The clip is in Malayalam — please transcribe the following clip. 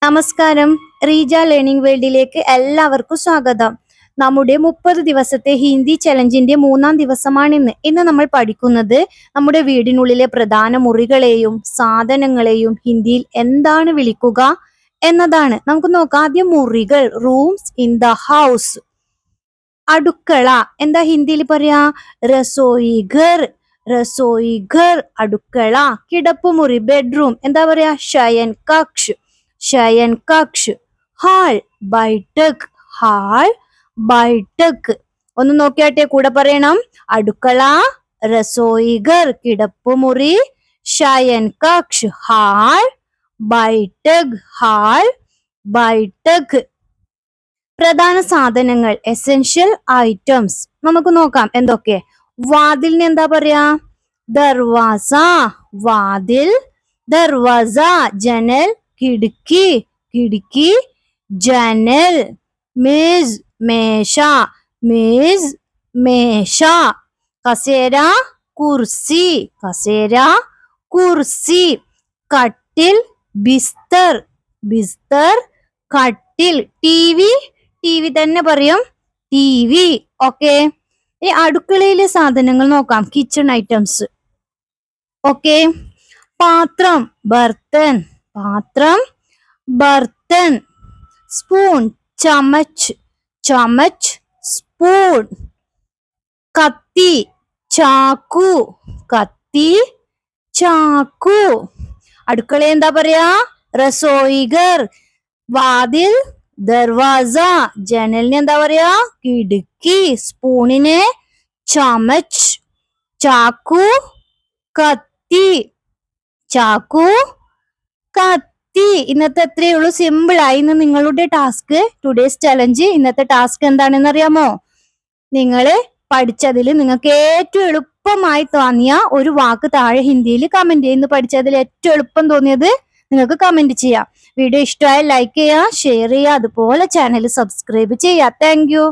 നമസ്കാരം. റീജ ലേണിംഗ് വേൾഡിലേക്ക് എല്ലാവർക്കും സ്വാഗതം. നമ്മുടെ 30 ദിവസത്തെ ഹിന്ദി ചലഞ്ചിന്റെ 3-ാം ദിവസമാണിന്ന്. ഇന്ന് നമ്മൾ പഠിക്കുന്നത് നമ്മുടെ വീടിനുള്ളിലെ പ്രധാന മുറികളെയും സാധനങ്ങളെയും ഹിന്ദിയിൽ എന്താണ് വിളിക്കുക എന്നതാണ്. നമുക്ക് നോക്കാം. ആദ്യം മുറികൾ, റൂംസ് ഇൻ ദ ഹൗസ്. അടുക്കള എന്താ ഹിന്ദിയിൽ പറയാ? രസോയി ഘർ. രസോയി ഘർ അടുക്കള. കിടപ്പുമുറി, ബെഡ്റൂം എന്താ പറയാ? ശയൻ കക്ഷ്. ശയൻ കക്ഷ്. ഹാൾ, ബൈഠക്. ഹാൾ, ബൈഠക്. ഒന്ന് നോക്കിയാട്ടെ, കൂടെ പറയണം. അടുക്കള, രസോയി ഘർ കിടപ്പുമുറി, ശയൻ കക്ഷ് ഹാൾ, ബൈഠക്. ഹാൾ, ബൈഠക്. പ്രധാന സാധനങ്ങൾ, എസെൻഷ്യൽ ഐറ്റംസ്. നമുക്ക് നോക്കാം എന്തൊക്കെ. വാതിലിന് എന്താ പറയാ? ദർവാസ. വാതിൽ, ദർവാസ. ജനൽ, കിടക്കി. കിടക്കി, ജനൽ. മേസ്, മേശ. മേസ്, മേശ. കസേര, കുർസി. കസേര, കുർസി. കട്ടിൽ, ബിസ്തർ. ബിസ്തർ, കട്ടിൽ. ടിവി, ടിവി തന്നെ പറയും, ടിവി. ഓക്കെ. ഈ അടുക്കളയിലെ സാധനങ്ങൾ നോക്കാം. Kitchen items. ഓക്കെ. പാത്രം, ബർത്തൻ. പാത്രം, ബർത്തൻ. സ്പൂൺ, ചമച്ച്. ചമച്ച്, സ്പൂൺ. കത്തി, ചാക്കു. കത്തി, ചാക്കു. അടുക്കള എന്താ പറയാ? രസോയി ഘർ. വാതിൽ, ദർവാസ. ജനലിന് എന്താ പറയാ? കിടക്കി. സ്പൂണിന് ചമച്ച്. ചാക്കു, കത്തി. ചാക്കു, കത്തി. ഇന്നത്തെ എത്രയേ ഉള്ളൂ, സിമ്പിൾ ആയി. ഇന്ന് നിങ്ങളുടെ ടാസ്ക്, ടുഡേസ് ചലഞ്ച്. ഇന്നത്തെ ടാസ്ക് എന്താണെന്ന് അറിയാമോ? നിങ്ങൾ പഠിച്ചതിൽ നിങ്ങൾക്ക് ഏറ്റവും എളുപ്പമായി തോന്നിയ ഒരു വാക്ക് താഴെ ഹിന്ദിയിൽ കമന്റ് ചെയ്യുന്നു. പഠിച്ചതിൽ ഏറ്റവും എളുപ്പം തോന്നിയത് നിങ്ങൾക്ക് കമന്റ് ചെയ്യാം. വീഡിയോ ഇഷ്ടമായ ലൈക്ക് ചെയ്യുക, ഷെയർ ചെയ്യുക, അതുപോലെ ചാനൽ സബ്സ്ക്രൈബ് ചെയ്യുക. Thank you.